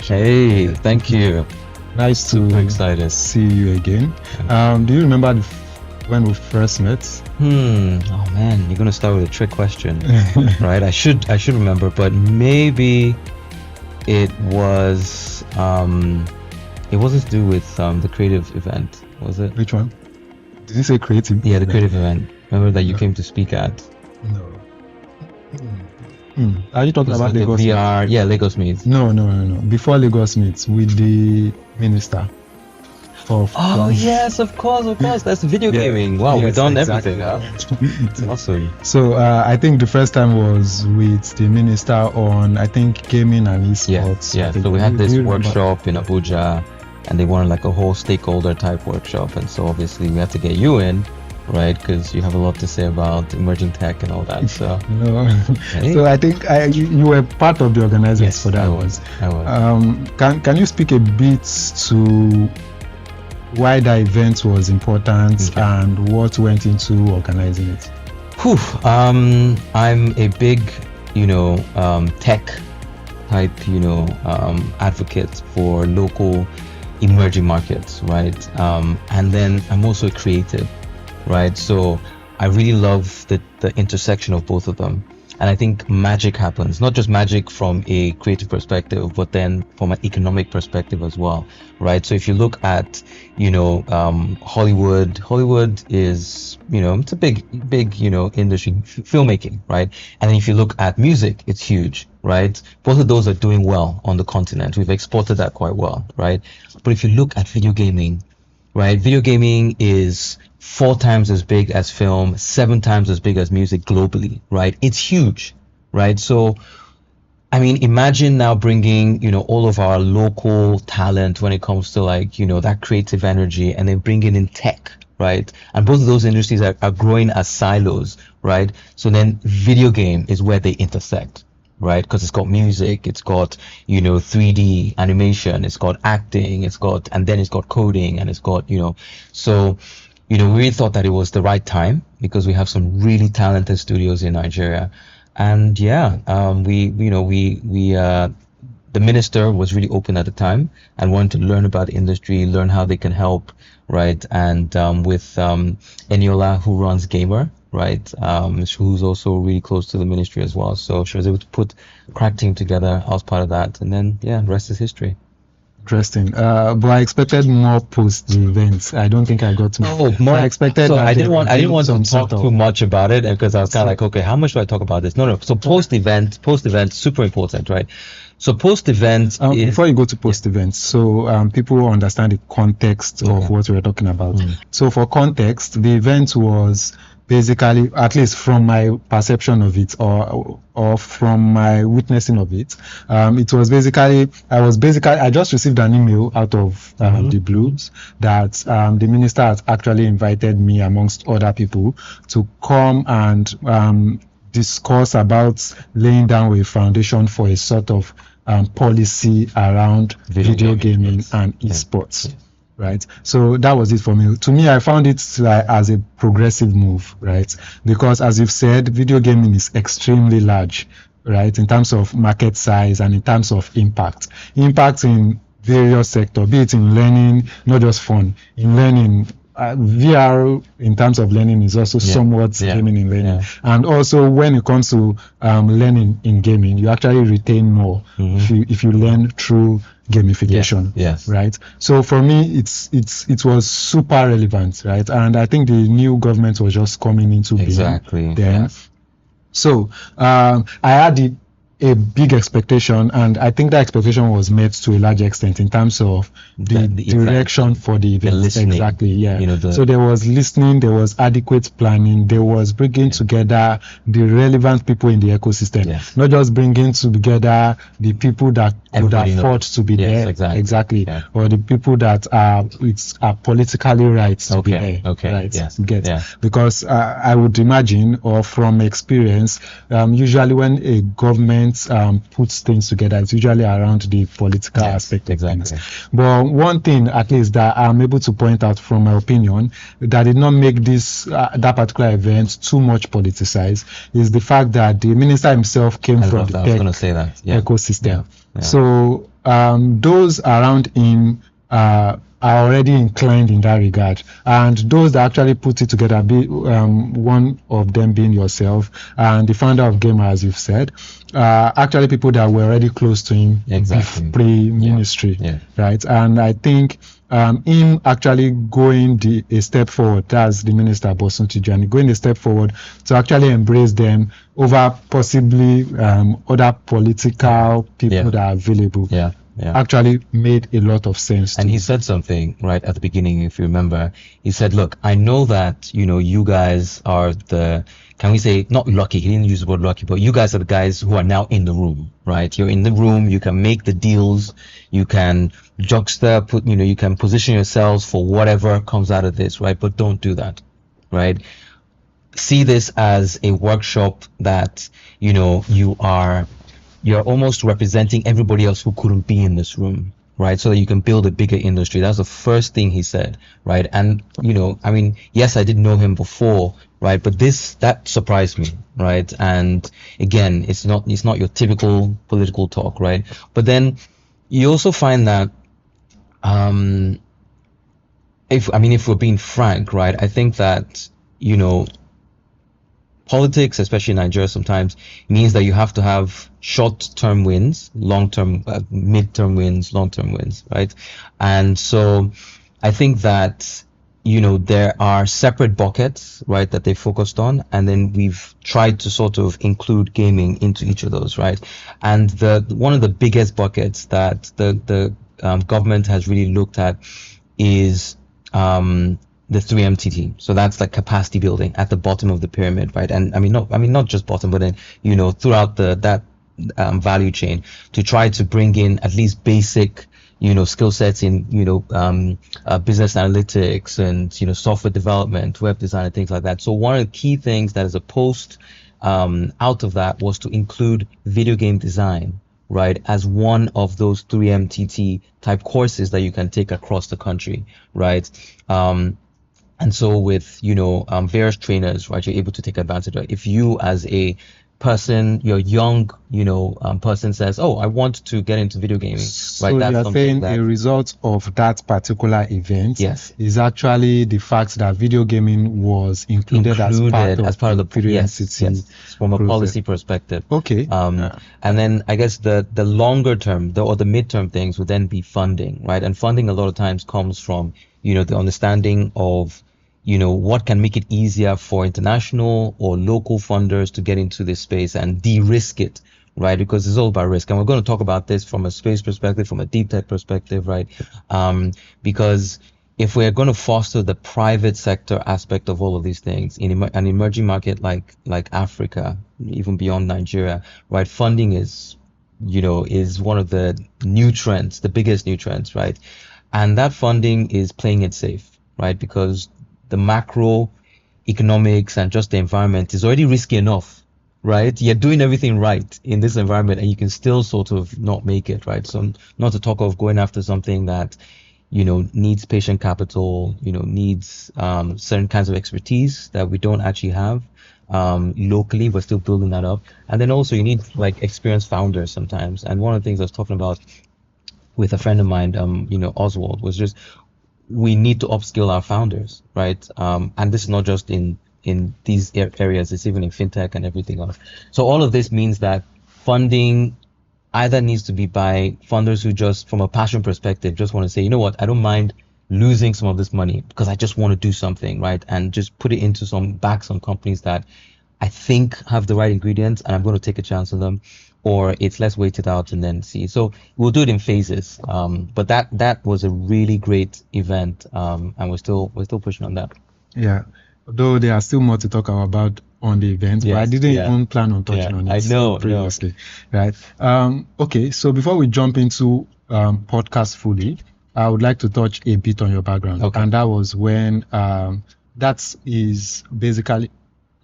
Hey, thank you. Nice to Super excited. see you again. Do you remember when we first met? Oh man, you're gonna start with a trick question, right? I should remember, but maybe it was it wasn't to do with the creative event, was it? Which one? Did you say creative? Yeah, the creative event. Remember that you came to speak at? No. Are you talking Was about it the Lagos? VR? Yeah, Lagos Meets. No. Before Lagos Meets with the minister. Oh yes, of course. That's video Yeah, gaming. Wow, yes, we've done exactly. everything, huh? Awesome. So I think the first time was with the minister on, I think, gaming and esports. Yeah. So we had this workshop in Abuja, and they wanted like a whole stakeholder type workshop, and so obviously we had to get you in, right? Because you have a lot to say about emerging tech and all that. So No. Hey. So I think you were part of the organizers Yes, for that. I was. Can you speak a bit to why the event was important and what went into organizing it? Whew, I'm a big, tech type, advocate for local emerging markets, right? And then I'm also a creative, right? So I really love the intersection of both of them. And I think magic happens, not just magic from a creative perspective, but then from an economic perspective as well, right? So if you look at, Hollywood is, it's a big, industry, filmmaking, right? And then if you look at music, it's huge, right? Both of those are doing well on the continent. We've exported that quite well, right? But if you look at video gaming, right? Video gaming is 4 times as big as film, 7 times as big as music globally, right? It's huge, right? So, I mean, imagine now bringing, all of our local talent when it comes to that creative energy, and then bringing in tech, right? And both of those industries are growing as silos, right? So then video game is where they intersect, right? Because it's got music, it's got 3D animation, it's got acting, and then it's got coding, and it's got so we really thought that it was the right time because we have some really talented studios in Nigeria, and the minister was really open at the time and wanted to learn about the industry, learn how they can help, right? And with Eniola, who runs Gamer, right, who's also really close to the ministry as well. So she was able to put a crack team together. I was part of that, and then rest is history. Interesting. But I expected more post the event. I don't think I got more. Oh, more. I expected. So I didn't want to talk sort of- too much about it because I was kind of like, okay, how much do I talk about this? No. So post event, super important, right? So post event. Before you go to post events, so people understand the context of what we're talking about. So for context, the event was basically, at least from my perception of it, or from my witnessing of it, it was basically, I just received an email out of the blues that the minister has actually invited me amongst other people to come and discuss about laying down a foundation for a sort of policy around video gaming and esports. Right, so that was it for me. To me, I found it as a progressive move, right? Because as you've said, video gaming is extremely large, right, in terms of market size and in terms of impact in various sectors, be it in learning, not just fun, in learning. VR in terms of learning is also somewhat gaming in learning, and also when it comes to learning in gaming, you actually retain more if you learn through gamification. Yes. Right. So for me, it was super relevant, right? And I think the new government was just coming into being then. Yeah. So I had a big expectation, and I think that expectation was met to a large extent in terms of the direction for the event. Exactly, yeah. So there was listening, there was adequate planning, there was bringing together the relevant people in the ecosystem, not just bringing together the people that could afford to be there, exactly, or the people that are politically right to be there, right? Because I would imagine, or from experience, usually when a government puts things together, it's usually around the political aspect of things. But one thing, at least, that I'm able to point out from my opinion, that did not make this that particular event too much politicized, is the fact that the minister himself came from the tech ecosystem. So those around him are already inclined in that regard, and those that actually put it together, one of them being yourself and the founder of Gamer, as you've said, actually people that were already close to him pre-ministry, right? And I think him actually going a step forward, that's the minister Bosun Tijani, going a step forward to actually embrace them over possibly other political people that are available. Actually made a lot of sense. And he said something right at the beginning, if you remember. He said, look, I know that, you guys are can we say, not lucky, he didn't use the word lucky, but you guys are the guys who are now in the room, right? You're in the room, you can make the deals, you can you can position yourselves for whatever comes out of this, right? But don't do that, right? See this as a workshop that, you're almost representing everybody else who couldn't be in this room, right? So that you can build a bigger industry. That's the first thing he said, right? And, yes, I did know him before, right? But that surprised me, right? And again, it's not your typical political talk, right? But then you also find that, if we're being frank, right? I think that, politics, especially in Nigeria, sometimes means that you have to have short-term wins, long-term, mid-term wins, long-term wins, right? And so I think that, there are separate buckets, right, that they focused on, and then we've tried to sort of include gaming into each of those, right? And one of the biggest buckets that the government has really looked at is the 3MTT. So that's like capacity building at the bottom of the pyramid, right? And not just bottom, but then, throughout that value chain to try to bring in at least basic, skill sets in, business analytics and, software development, web design and things like that. So one of the key things that is a post out of that was to include video game design, right, as one of those 3MTT type courses that you can take across the country, right? And so with, various trainers, right, you're able to take advantage of it. If you as a person, you're young, person says, oh, I want to get into video gaming, so right? That's you're saying a result of that particular event is actually the fact that video gaming was included as part of the 3MTT yes, from a policy perspective. Okay. And then I guess the longer term, or the midterm things would then be funding, right? And funding a lot of times comes from, the understanding of, what can make it easier for international or local funders to get into this space and de-risk it, right? Because it's all about risk. And we're going to talk about this from a space perspective, from a deep tech perspective, right? Because if we're going to foster the private sector aspect of all of these things in an emerging market like Africa, even beyond Nigeria, right? Funding is one of the new trends, the biggest new trends, right? And that funding is playing it safe, right? Because the macro economics and just the environment is already risky enough, right? You're doing everything right in this environment and you can still sort of not make it, right? So not to talk of going after something that, needs patient capital, needs certain kinds of expertise that we don't actually have locally. We're still building that up. And then also you need like experienced founders sometimes. And one of the things I was talking about with a friend of mine, Oswald, was just we need to upskill our founders, right? And this is not just in these areas, it's even in fintech and everything else. So all of this means that funding either needs to be by funders who just, from a passion perspective, just want to say, you know what, I don't mind losing some of this money because I just want to do something, right? And just put it into some companies that I think have the right ingredients and I'm going to take a chance on them. Or it's let's wait it out and then see. So we'll do it in phases. But that was a really great event, and we're still pushing on that. Yeah, though there are still more to talk about on the event, but I didn't even plan on touching on it. I know previously, right? Okay, so before we jump into podcast fully, I would like to touch a bit on your background, and that was when that is basically.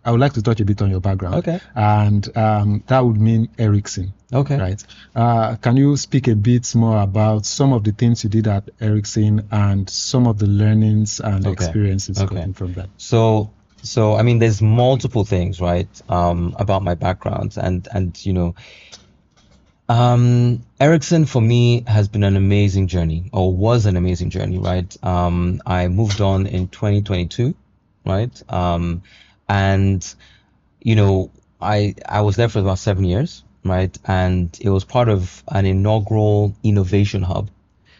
I would like to touch a bit on your background. Okay. And that would mean Ericsson. Okay. Right. Can you speak a bit more about some of the things you did at Ericsson and some of the learnings and experiences coming from that? So there's multiple things, right, about my background, and Ericsson for me has been an amazing journey, or was an amazing journey, right? I moved on in 2022, right? And you know, I was there for about 7 years, right? And it was part of an inaugural innovation hub.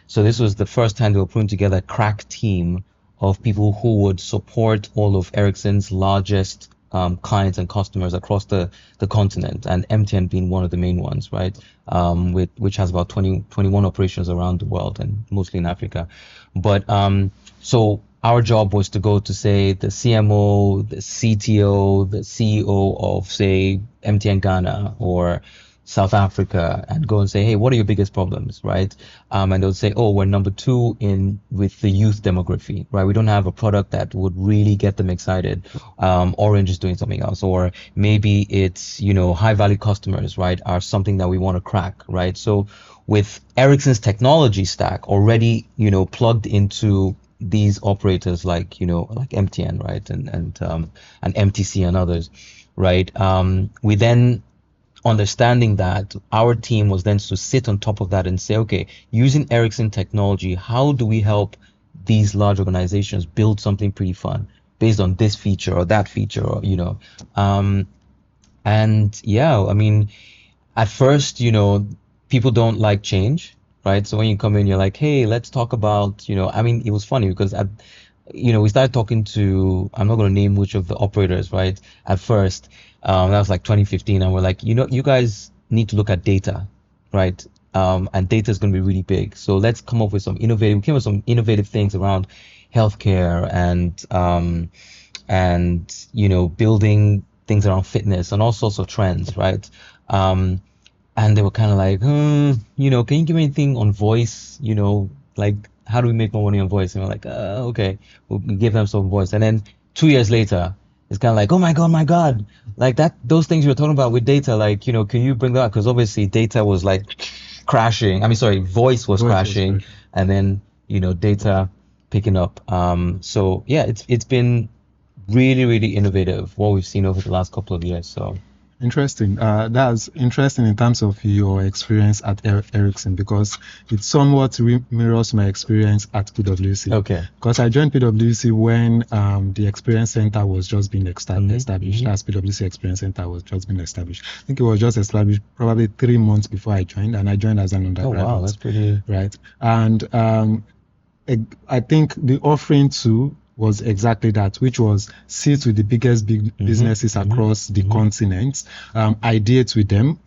So this was the first time they were putting together a crack team of people who would support all of Ericsson's largest clients and customers across the continent, and MTN being one of the main ones, right? Which has about 21 operations around the world and mostly in Africa. But so our job was to go to, say, the CMO, the CTO, the CEO of, say, MTN Ghana or South Africa, and go and say, hey, what are your biggest problems, right? And they'll say, oh, we're number two in with the youth demography, right? We don't have a product that would really get them excited. Orange is doing something else, or maybe it's, high value customers, right, are something that we want to crack, right? So with Ericsson's technology stack already, plugged into these operators like, like MTN, right, and MTC and others, right? We then, understanding that, our team was then to sit on top of that and say, okay, using Ericsson technology, how do we help these large organizations build something pretty fun based on this feature or that feature, or and yeah, I mean, at first, people don't like change, right? So when you come in, you're like, hey, let's talk about, I mean, it was funny because we started talking to, I'm not going to name which of the operators, right? At first, that was like 2015, and we're like, you guys need to look at data, right? And data is going to be really big. So let's come up with we came up with some innovative things around healthcare and building things around fitness and all sorts of trends, right? And they were kind of like, can you give me anything on voice? Like, how do we make more money on voice? And we're like, okay, we'll give them some voice. And then 2 years later, it's kind of like, oh my God, like those things you were talking about with data, like, can you bring that up? Because obviously data was like crashing. I mean, sorry, voice was crashing, and then, data picking up. So yeah, it's been really, really innovative, what we've seen over the last couple of years. So. Interesting. That's interesting in terms of your experience at Ericsson, because it somewhat mirrors my experience at PwC. Okay. Because I joined PwC when the Experience Center was just being established. Mm-hmm. As PwC Experience Center was just being established. I think it was just established probably 3 months before I joined, and I joined as an undergraduate. Oh wow, that's pretty. Right. And I think the offering too was exactly that, which was sit with the biggest businesses across the continent, ideate with them,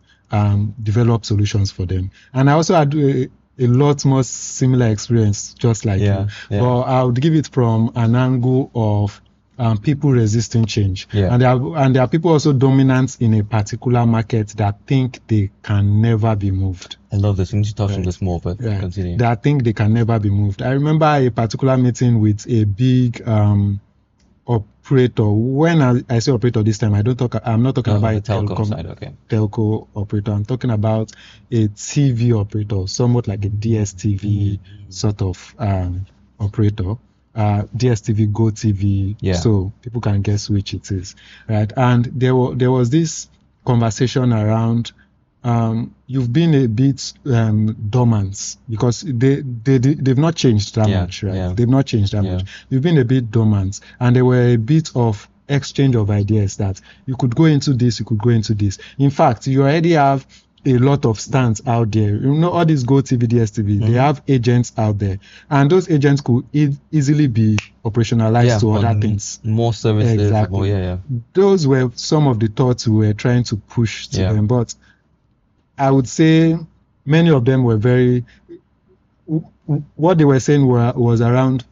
develop solutions for them. And I also had a lot more similar experience, just like you. Yeah. But I would give it from an angle of people resisting change. Yeah. And there are people also dominant in a particular market that think they can never be moved. I love this. We need to touch on this more, but continue. That think they can never be moved. I remember a particular meeting with a big operator. When I say operator this time, I'm not talking about a telco side, okay. Telco operator. I'm talking about a TV operator, somewhat like a DSTV sort of operator. DSTV, Go TV, so people can guess which it is, right? And there was this conversation around you've been a bit dormant, because they've not changed that much, right? Yeah. They've not changed that much. You've been a bit dormant, and there were a bit of exchange of ideas that you could go into this, you could go into this. In fact, you already have a lot of stands out there. All these Go TV, DSTV, they have agents out there, and those agents could easily be operationalized to other things. More services. Exactly. Yeah. Those were some of the thoughts we were trying to push to them, but I would say many of them were what they were saying was around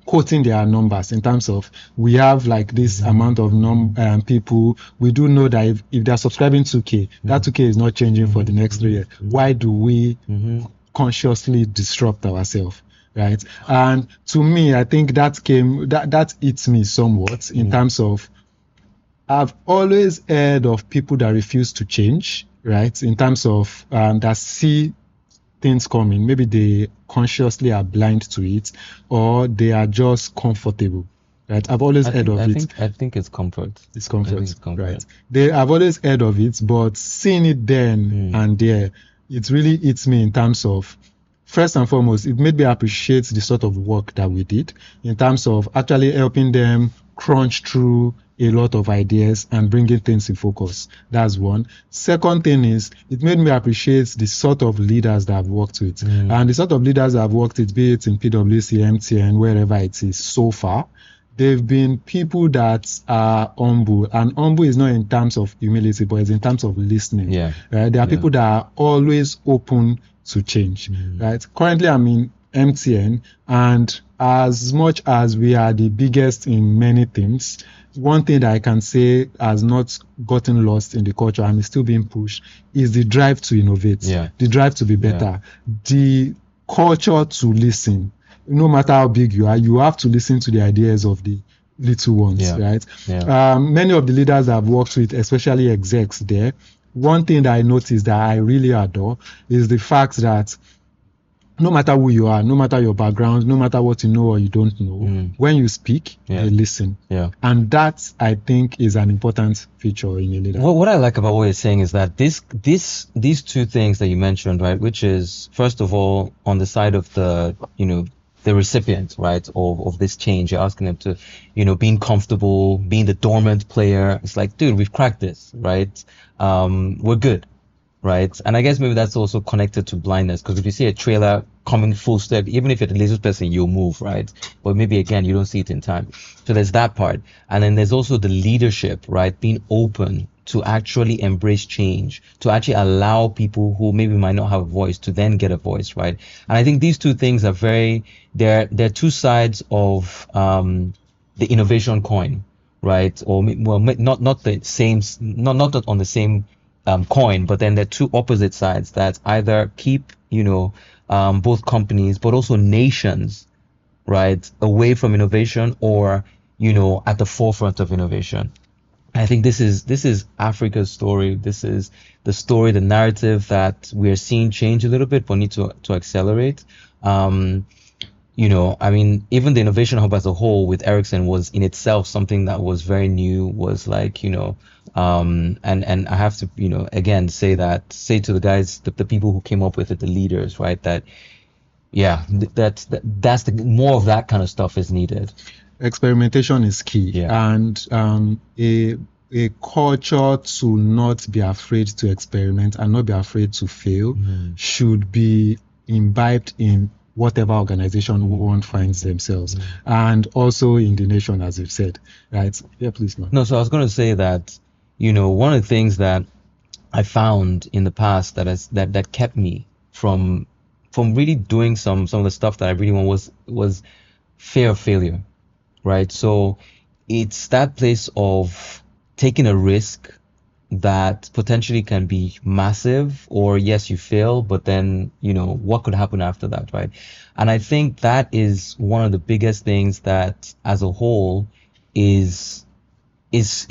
quoting their numbers in terms of, we have like this amount of people. We do know that if they're subscribing 2K, that 2K is not changing for the next 3 years. Why do we consciously disrupt ourselves, right? And to me, I think that hits me somewhat in terms of, I've always heard of people that refuse to change, right? In terms of that see things coming. Maybe they consciously are blind to it, or they are just comfortable, right? I've always heard of it. I think it's comfort. It's comfort, right? I've always heard of it, but seeing it then and there, it really hits me in terms of, first and foremost, it made me appreciate the sort of work that we did in terms of actually helping them crunch through a lot of ideas and bringing things in focus. That's one. Second thing is, it made me appreciate the sort of leaders that I've worked with. And the sort of leaders I've worked with, be it in PwC, MTN, wherever it is so far, they've been people that are humble, and humble is not in terms of humility, but it's in terms of listening. Yeah. Right? There are people that are always open to change. Right? Currently, I'm in MTN, and as much as we are the biggest in many things, one thing that I can say has not gotten lost in the culture and is still being pushed is the drive to innovate, the drive to be better, the culture to listen. No matter how big you are, you have to listen to the ideas of the little ones, right? Many of the leaders I've worked with, especially execs there, one thing that I noticed that I really adore is the fact that no matter who you are, no matter your background, no matter what you know or you don't know, when you speak, they listen. And that, I think, is an important feature in a leader. What I like about what you're saying is that these two things that you mentioned, right, which is, first of all, on the side of the, the recipient, right, of this change, you're asking them to, being comfortable, being the dormant player. It's like, dude, we've cracked this, right? We're good. Right. And I guess maybe that's also connected to blindness, because if you see a trailer coming full step, even if you're the laziest person, you'll move, right? But maybe again, you don't see it in time. So there's that part. And then there's also the leadership, right? Being open to actually embrace change, to actually allow people who maybe might not have a voice to then get a voice, right? And I think these two things are they're two sides of the innovation coin, right? Or well, not the same, not on the same coin, but then they're two opposite sides that either keep, both companies, but also nations, right, away from innovation, or, at the forefront of innovation. I think this is Africa's story. This is the story, the narrative that we're seeing change a little bit, but need to accelerate. I mean, even the innovation hub as a whole with Ericsson was in itself something that was very new, was like, and I have to, again, say to the guys, the people who came up with it, the leaders, right, that, that's the more of that kind of stuff is needed. Experimentation is key, and a culture to not be afraid to experiment and not be afraid to fail should be imbibed in whatever organization one finds themselves, and also in the nation, as you've said, right? Yeah, please, man. No, so I was going to say that, one of the things that I found in the past that kept me from really doing some of the stuff that I really want was fear of failure, right? So it's that place of taking a risk that potentially can be massive, or yes, you fail, but then, what could happen after that, right? And I think that is one of the biggest things that as a whole is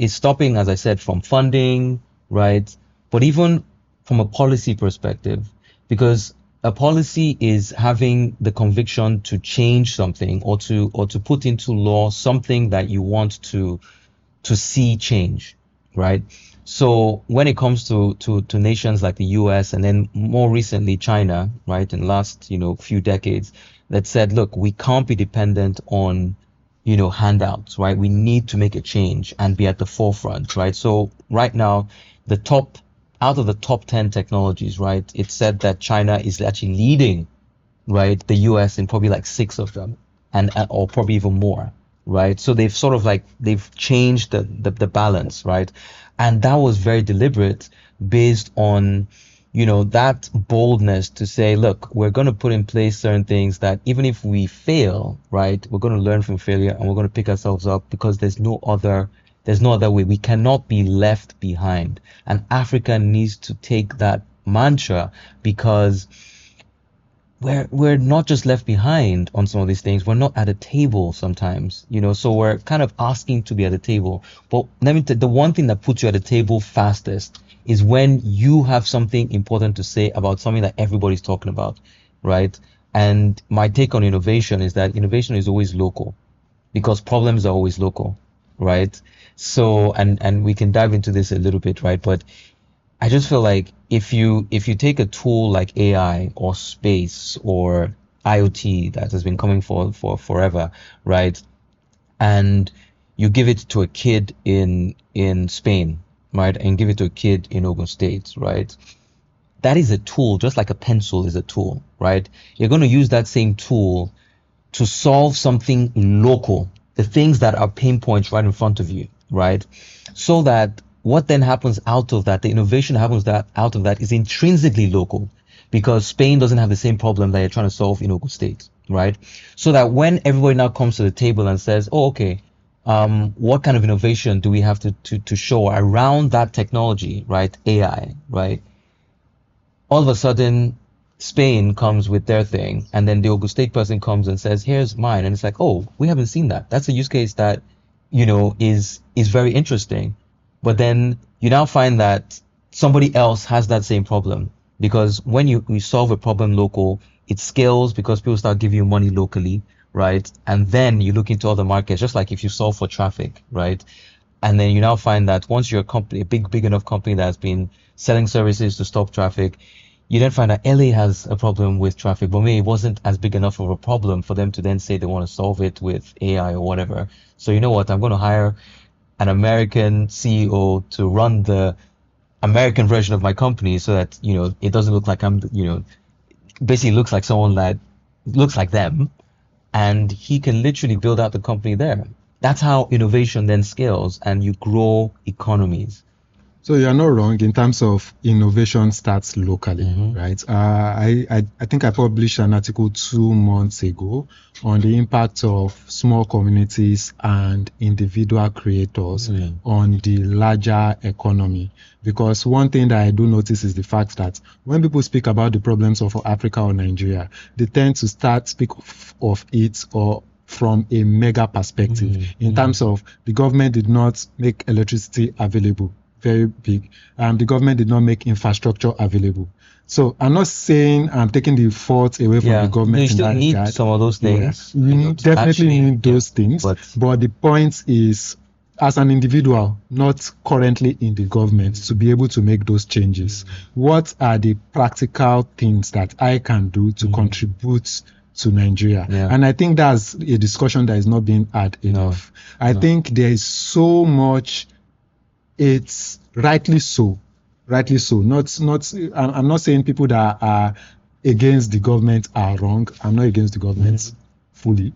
stopping, as I said, from funding, right? But even from a policy perspective, because a policy is having the conviction to change something, or to put into law something that you want to see change, right? So when it comes to nations like the US, and then more recently China, right, in the last, few decades, that said, look, we can't be dependent on, handouts, right? We need to make a change and be at the forefront, right? So right now, out of the top 10 technologies, right, it's said that China is actually leading, right, the US in probably like 6 of them, and or probably even more, right? So they've sort of they've changed the balance, right? And that was very deliberate, based on, that boldness to say, look, we're going to put in place certain things that even if we fail, right, we're going to learn from failure, and we're going to pick ourselves up, because there's no other way. We cannot be left behind. And Africa needs to take that mantra, because we're not just left behind on some of these things. We're not at a table sometimes, so we're kind of asking to be at a table. But the one thing that puts you at a table fastest is when you have something important to say about something that everybody's talking about, right? And my take on innovation is that innovation is always local, because problems are always local, right? So, and we can dive into this a little bit, right? But I just feel like if you take a tool like AI or space or IoT that has been coming for forever, right? And you give it to a kid in Spain, right? And give it to a kid in Ogun State, right? That is a tool, just like a pencil is a tool, right? You're going to use that same tool to solve something local, the things that are pain points right in front of you, right? So that what then happens out of that, the innovation that happens that out of that is intrinsically local, because Spain doesn't have the same problem that you're trying to solve in Ogun State, right? So that when everybody now comes to the table and says, oh, okay, what kind of innovation do we have to show around that technology, right? AI, right? All of a sudden, Spain comes with their thing, and then the Ogun State person comes and says, "Here's mine," and it's like, "Oh, we haven't seen that. That's a use case that, is very interesting." But then you now find that somebody else has that same problem, because when you solve a problem local, it scales because people start giving you money locally, right? And then you look into other markets, just like if you solve for traffic, right? And then you now find that once you're a company, a big enough company that has been selling services to stop traffic, you then find that LA has a problem with traffic, but maybe it wasn't as big enough of a problem for them to then say they want to solve it with AI or whatever. So you know what? I'm going to hire an American CEO to run the American version of my company so that, it doesn't look like basically looks like someone that looks like them, and he can literally build out the company there. That's how innovation then scales and you grow economies. So you're not wrong in terms of innovation starts locally, right? I think I published an article 2 months ago on the impact of small communities and individual creators on the larger economy. Because one thing that I do notice is the fact that when people speak about the problems of Africa or Nigeria, they tend to speak of it or from a mega perspective in terms of the government did not make electricity available. Very big. The government did not make infrastructure available. So I'm not saying I'm taking the fault away from the government. You still need some of those things. We definitely need those things. But the point is, as an individual, not currently in the government, to be able to make those changes. What are the practical things that I can do to contribute to Nigeria? And I think that's a discussion that is not being had enough. I think there is so much. It's rightly so. Not. I'm not saying people that are against the government are wrong. I'm not against the government fully.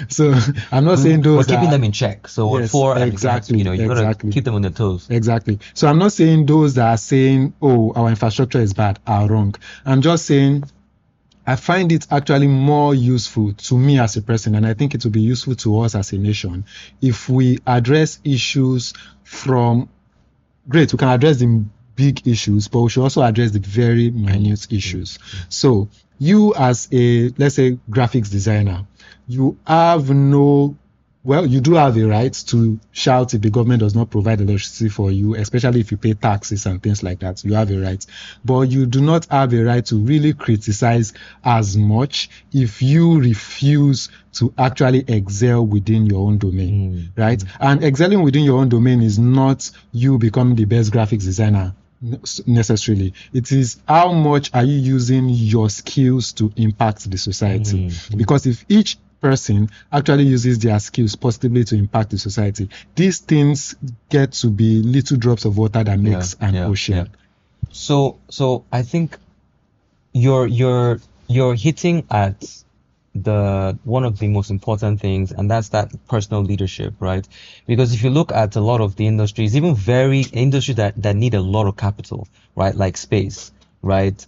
So I'm not saying those. But keeping them in check. So yes, for exactly, you got to keep them on their toes. Exactly. So I'm not saying those that are saying, "Oh, our infrastructure is bad," are wrong. I'm just saying, I find it actually more useful to me as a person, and I think it will be useful to us as a nation, if we address issues we can address the big issues, but we should also address the very minute issues. So you as a, let's say, graphics designer, you do have a right to shout if the government does not provide electricity for you, especially if you pay taxes and things like that. You have a right. But you do not have a right to really criticize as much if you refuse to actually excel within your own domain, right? And excelling within your own domain is not you becoming the best graphics designer necessarily. It is how much are you using your skills to impact the society. Because if each person actually uses their skills positively to impact the society, these things get to be little drops of water that makes an ocean. So I think you're hitting at the one of the most important things, and that's that personal leadership, right? Because if you look at a lot of the industries, even very industries that need a lot of capital, right, like space, right,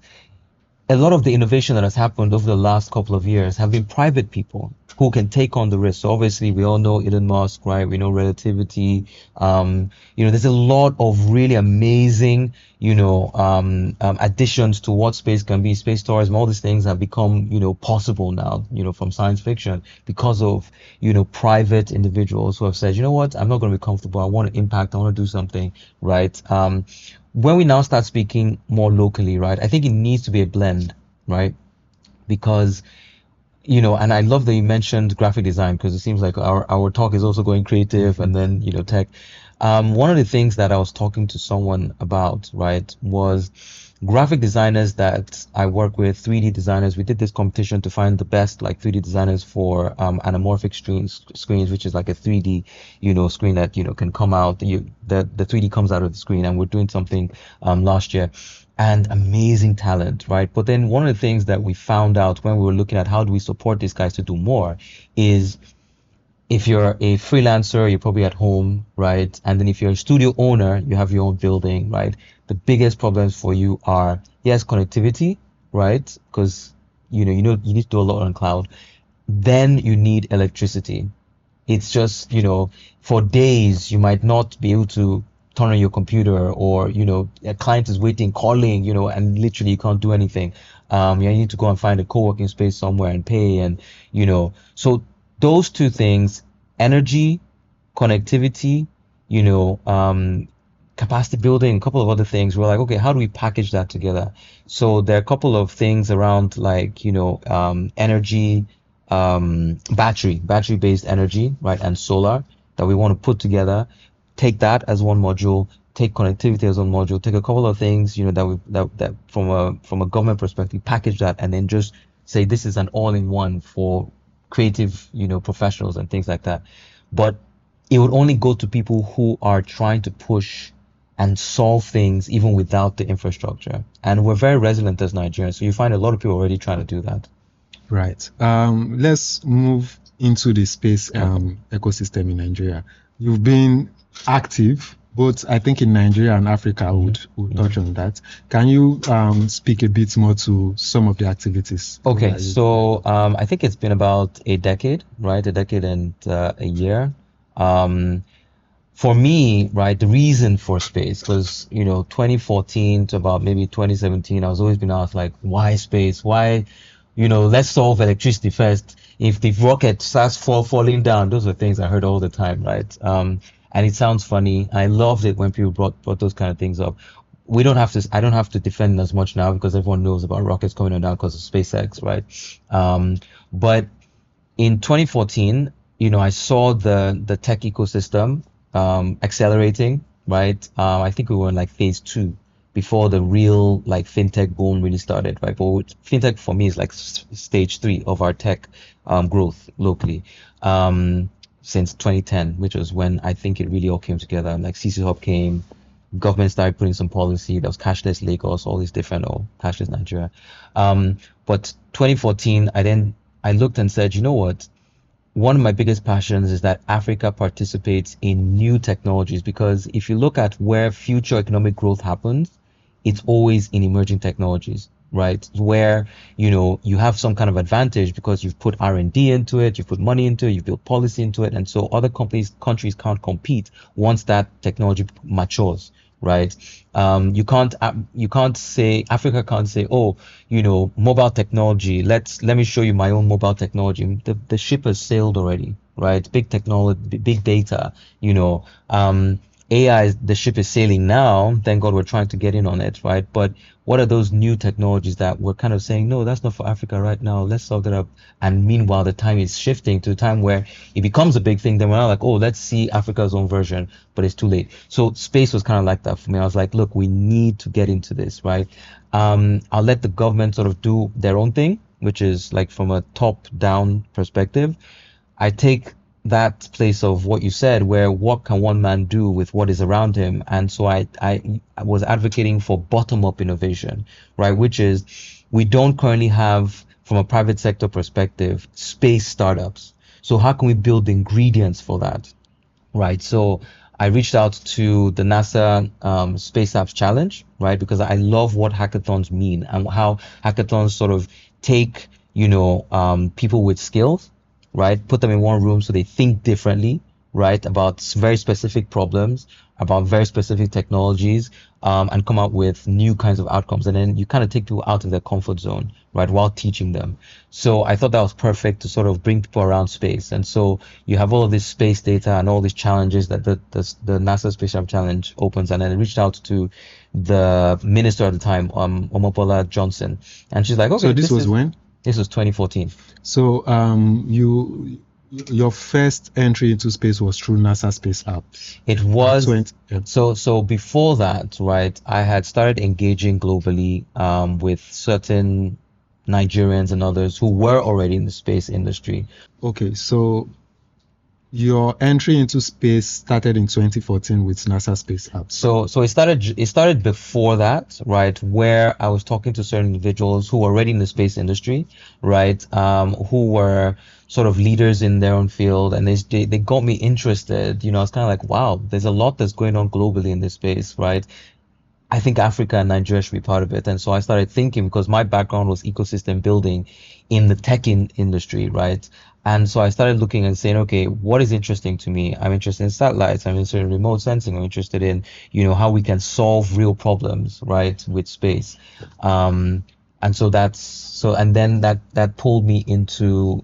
a lot of the innovation that has happened over the last couple of years have been private people who can take on the risk. So obviously we all know Elon Musk, right? We know relativity. There's a lot of really amazing, additions to what space can be. Space tourism, all these things have become, possible now, from science fiction because of, private individuals who have said, you know what, I'm not going to be comfortable. I want to impact. I want to do something, right? When we now start speaking more locally, right, I think it needs to be a blend, right? Because, and I love that you mentioned graphic design, because it seems like our talk is also going creative and then, tech. One of the things that I was talking to someone about, right, was graphic designers that I work with, 3D designers. We did this competition to find the best like 3D designers for anamorphic screens, which is like a 3D, screen that can come out. The 3D comes out of the screen, and we're doing something last year, and amazing talent, right? But then one of the things that we found out when we were looking at how do we support these guys to do more is if you're a freelancer, you're probably at home, right? And then if you're a studio owner, you have your own building, right? The biggest problems for you are, yes, connectivity, right? Because you need to do a lot on cloud. Then you need electricity. It's just, for days you might not be able to turn on your computer, or, a client is waiting, calling, and literally you can't do anything. You need to go and find a co-working space somewhere and pay, and, so those two things, energy, connectivity, you know, capacity building, a couple of other things. We're like, okay, how do we package that together? So there are a couple of things around like, energy, battery-based energy, right, and solar that we want to put together. Take that as one module, take connectivity as one module, take a couple of things, that from a government perspective, package that, and then just say this is an all-in-one for creative, professionals and things like that. But it would only go to people who are trying to push and solve things even without the infrastructure. And we're very resilient as Nigerians, so you find a lot of people already trying to do that. Right. Let's move into the space ecosystem in Nigeria. You've been active, both I think in Nigeria and Africa. Would touch on that. Can you speak a bit more to some of the activities? Okay, so I think it's been about a decade, right? A decade and a year. For me, right, the reason for space was, 2014 to about maybe 2017, I was always been asked like, why space? Why, let's solve electricity first. If the rocket starts falling down, those are things I heard all the time, right? And it sounds funny. I loved it when people brought those kind of things up. I don't have to defend as much now because everyone knows about rockets coming down because of SpaceX, right? But in 2014, I saw the tech ecosystem accelerating, right? I think we were in like phase 2 before the real like fintech boom really started, right? But fintech for me is like stage 3 of our tech growth locally. Since 2010, which was when I think it really all came together. Like CC Hub came, government started putting some policy. There was cashless Lagos, all these different, cashless Nigeria. But 2014, I looked and said, you know what? One of my biggest passions is that Africa participates in new technologies, because if you look at where future economic growth happens, it's always in emerging technologies, right? Where, you have some kind of advantage because you've put R&D into it, you've put money into it, you've built policy into it. And so other countries can't compete once that technology matures, right? You can't say, Africa can't say, oh, mobile technology, let me show you my own mobile technology. The ship has sailed already, right? Big technology, big data, AI, the ship is sailing now. Thank God we're trying to get in on it, right? But what are those new technologies that we're kind of saying, no, that's not for Africa right now. Let's solve that up. And meanwhile, the time is shifting to a time where it becomes a big thing. Then we're not like, oh, let's see Africa's own version, but it's too late. So space was kind of like that for me. I was like, look, we need to get into this, right? I'll let the government sort of do their own thing, which is like from a top-down perspective. I take that place of what you said, where what can one man do with what is around him. And so I was advocating for bottom-up innovation, right? Which is, we don't currently have, from a private sector perspective, space startups. So how can we build the ingredients for that, right? So I reached out to the NASA Space Apps Challenge, right? Because I love what hackathons mean and how hackathons sort of take, people with skills, right? Put them in one room so they think differently, right? About very specific problems, about very specific technologies, and come up with new kinds of outcomes. And then you kind of take people out of their comfort zone, right? While teaching them. So I thought that was perfect to sort of bring people around space. And so you have all of this space data and all these challenges that the NASA Space App Challenge opens. And then I reached out to the minister at the time, Omobola Johnson. And she's like, okay. So this was when? This was 2014. So you your first entry into space was through NASA Space Apps. It was 20, so before that, right? I had started engaging globally with certain Nigerians and others who were already in the space industry. Okay, so your entry into space started in 2014 with NASA Space Apps. So it started before that, right? Where I was talking to certain individuals who were already in the space industry, right? Who were sort of leaders in their own field, and they got me interested. I was kind of like, wow, there's a lot that's going on globally in this space, right? I think Africa and Nigeria should be part of it. And so I started thinking, because my background was ecosystem building in the tech industry, right? And so I started looking and saying, okay, what is interesting to me? I'm interested in satellites. I'm interested in remote sensing. I'm interested in, how we can solve real problems, right, with space. And so and then that pulled me into,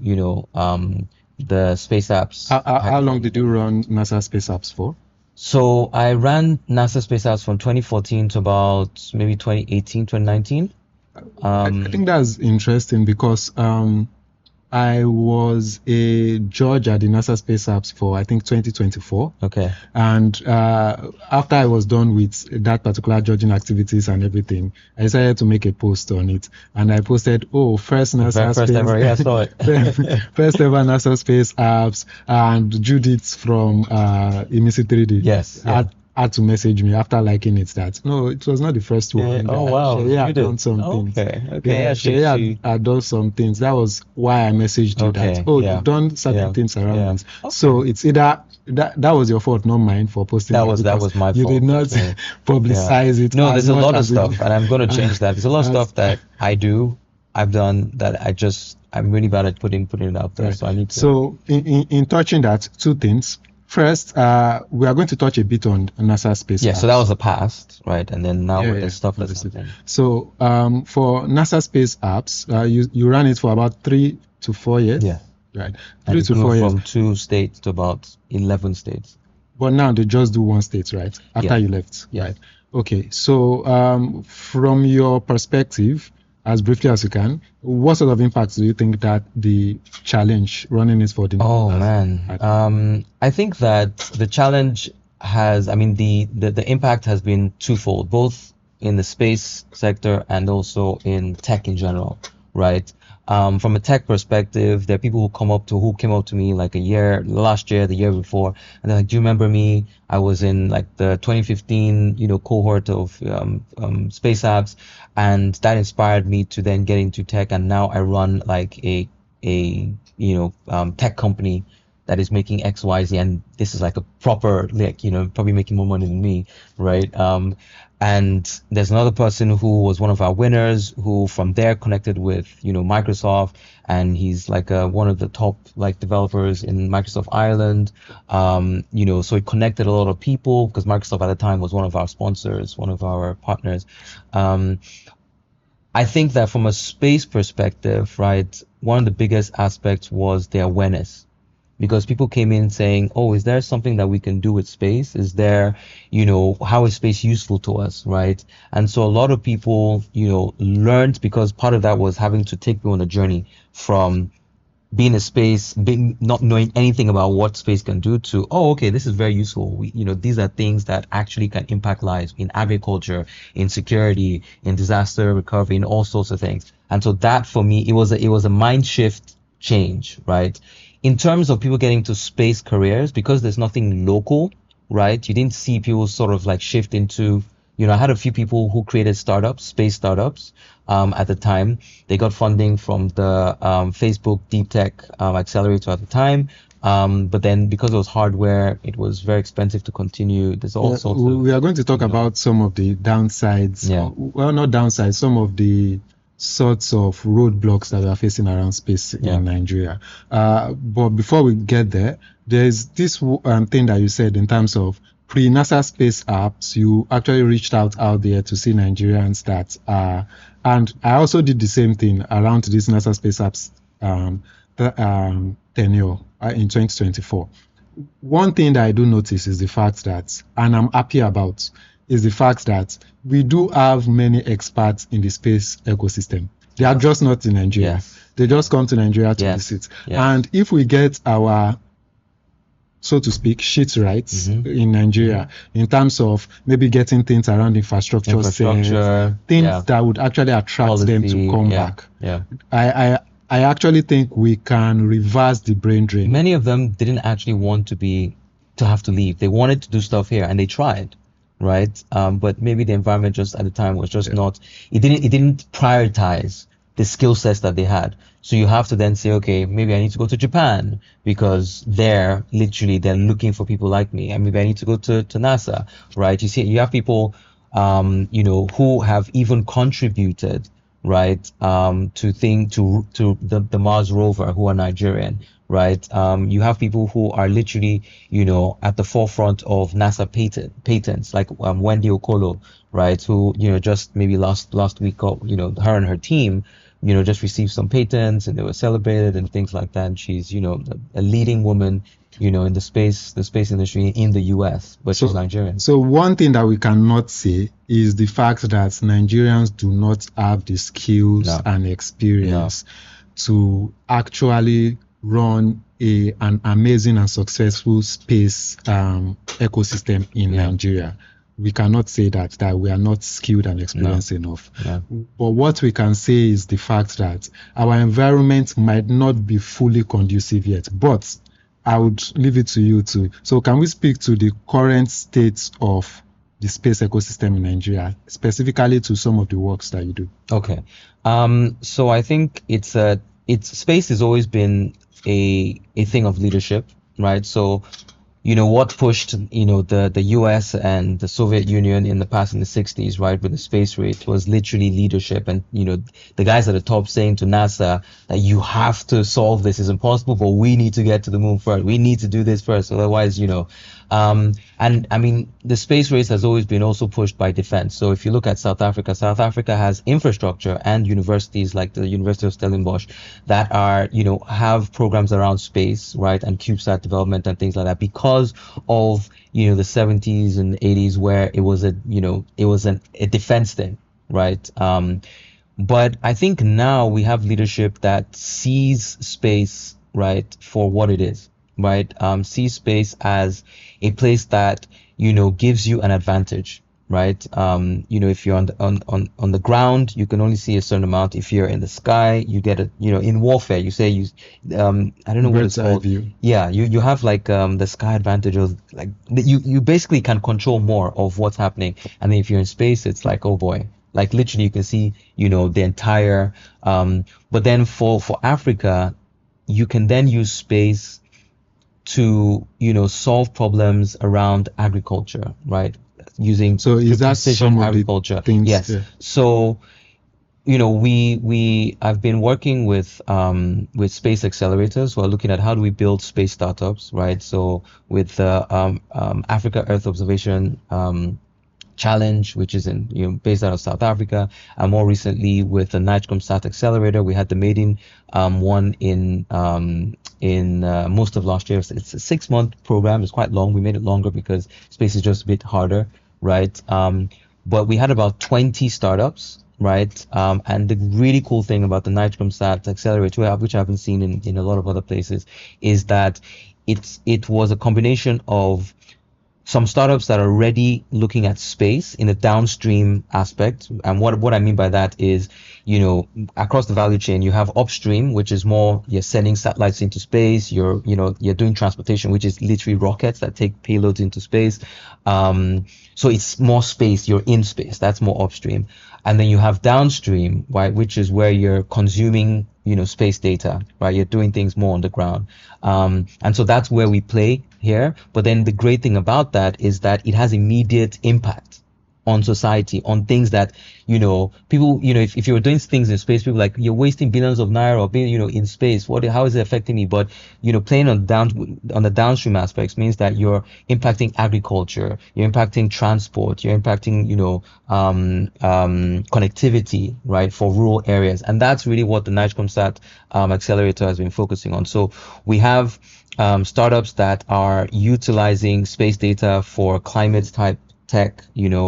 the space apps. How long did you run NASA Space Apps for? So I ran NASA Space Apps from 2014 to about maybe 2018, 2019. I think that's interesting because I was a judge at the NASA Space Apps for, I think, 2024. Okay. And after I was done with that particular judging activities and everything, I decided to make a post on it. And I posted, first NASA First Space ever, yeah, I saw it. first ever NASA Space Apps, and Judith from Emisi 3D Yes. Yeah. had to message me after liking it that no, it was not the first one. Oh, wow. She had You did? done some things. Okay. Yeah, she had done some things. That was why I messaged you Okay, that. yeah. You've done certain Yeah, things around yeah. this. So it's either that was your fault, not mine, for posting. That it, was because my you fault. did not Yeah. publicize it. No, as there's a much lot of as we stuff, do. and I'm going to change that. There's a lot of As- stuff that I've done that I'm really bad at putting it out there. Right. So I need to. So in touching that, two things. First, we are going to touch a bit on NASA Space Yeah, Apps. so that was the past, right? And then now Yeah, there's stuff that's obviously. happening. So for NASA Space Apps, you ran it for about 3 to 4 years. Yeah. Right. And 3 it to grew 4 years. from 2 states to about 11 states. But now they just do one state, right? After Yeah. you left. Yeah. Right. Okay. So from your perspective, as briefly as you can, what sort of impact do you think that the challenge running it for the Oh man, I think that the challenge the impact has been twofold, both in the space sector and also in tech in general, right? From a tech perspective, there are people who came up to me like last year, the year before, and they're like, "Do you remember me? I was in like the 2015, cohort of space apps, and that inspired me to then get into tech, and now I run like a tech company that is making X, Y, Z, and this is like a proper, like, probably making more money than me, right? And there's another person who was one of our winners who from there connected with, Microsoft, and he's like one of the top like developers in Microsoft Ireland. So it connected a lot of people because Microsoft at the time was one of our sponsors, one of our partners. I think that from a space perspective, right, one of the biggest aspects was the awareness. Because people came in saying, oh, is there something that we can do with space? Is there, how is space useful to us, right? And so a lot of people, learned, because part of that was having to take people on a journey from being in space, not knowing anything about what space can do, to, oh, okay, this is very useful. These are things that actually can impact lives in agriculture, in security, in disaster recovery, in all sorts of things. And so that for me, it was a mind shift change, right? In terms of people getting to space careers, because there's nothing local, right? You didn't see people sort of like shift into, I had a few people who created startups, space startups, at the time. They got funding from the Facebook Deep Tech Accelerator at the time. But then because it was hardware, it was very expensive to continue. There's all sorts of... We are going to talk about some of the downsides. Yeah. Well, not downsides, some of the sorts of roadblocks that we are facing around space in Nigeria. But before we get there, there's this thing that you said in terms of pre-NASA Space Apps. You actually reached out there to see Nigerians that and I also did the same thing around this NASA Space Apps tenure in 2024. One thing that I do notice is the fact that, and I'm happy about, is the fact that we do have many experts in the space ecosystem. They are just not in Nigeria. Yes. They just come to Nigeria to Yes. visit. Yes. And if we get our, so to speak, shit rights in Nigeria, in terms of maybe getting things around infrastructure things that would actually attract them to come back. Yeah. I actually think we can reverse the brain drain. Many of them didn't actually want to have to leave. They wanted to do stuff here, and they tried, right? But maybe the environment just at the time was just not. It didn't prioritize the skill sets that they had. So you have to then say, okay, maybe I need to go to Japan because they're looking for people like me, and maybe I need to go to NASA, right? You see, you have people, who have even contributed, right, to the Mars rover, who are Nigerian, right? You have people who are literally, at the forefront of NASA patents, like Wendy Okolo, right? Who, just maybe last week, her and her team, just received some patents, and they were celebrated and things like that. And she's, a leading woman, in the space industry in the US, but she's Nigerian. So one thing that we cannot say is the fact that Nigerians do not have the skills and experience to actually run an amazing and successful space ecosystem in Nigeria. We cannot say that we are not skilled and experienced enough. But what we can say is the fact that our environment might not be fully conducive yet. But I would leave it to you too. So can we speak to the current state of the space ecosystem in Nigeria, specifically to some of the works that you do? Okay. So I think space has always been a thing of leadership, right? So what pushed the US and the Soviet Union in the past, in the 60s, right, with the space race, was literally leadership. And the guys at the top saying to NASA that you have to solve this, is impossible, but we need to get to the moon first, we need to do this first, otherwise, and I mean, the space race has always been also pushed by defense. So if you look at South Africa has infrastructure and universities like the University of Stellenbosch that are, have programs around space, right, and CubeSat development and things like that, because of, the 70s and 80s, where it was a defense thing, right? But I think now we have leadership that sees space, right, for what it is, right? See space as a place that, gives you an advantage, right? If you're on the ground, you can only see a certain amount. If you're in the sky, you get in warfare, you say I don't know what it's called. View. Yeah, you have like the sky advantage, of like you basically can control more of what's happening. And then if you're in space, it's like, oh boy, like literally you can see, the entire, but then for Africa, you can then use space to, solve problems around agriculture, right? Using precision agriculture. Yes. Yeah. So, I've been working with space accelerators who are looking at how do we build space startups, right? So with the Africa Earth Observation Challenge, which is based out of South Africa, and more recently with the Nigerian Sat Accelerator, we had the maiden one in most of last year. It's a 6-month program. It's quite long. We made it longer because space is just a bit harder, right? But we had about 20 startups, right? And the really cool thing about the Nigerian Sat Accelerator, which I haven't seen in a lot of other places, is that it was a combination of some startups that are already looking at space in a downstream aspect. And what I mean by that is, across the value chain, you have upstream, which is more, you're sending satellites into space, you're doing transportation, which is literally rockets that take payloads into space. So it's more space, you're in space, that's more upstream. And then you have downstream, right, which is where you're consuming, space data, right? You're doing things more on the ground. And so that's where we play here. But then the great thing about that is that it has immediate impact on society, on things that, people, if you were doing things in space, people like, you're wasting billions of naira or being, in space. How is it affecting me? But, playing on the downstream aspects means that you're impacting agriculture, you're impacting transport, you're impacting, connectivity, right, for rural areas. And that's really what the Nigerian Sat Accelerator has been focusing on. So we have startups that are utilizing space data for climate type tech,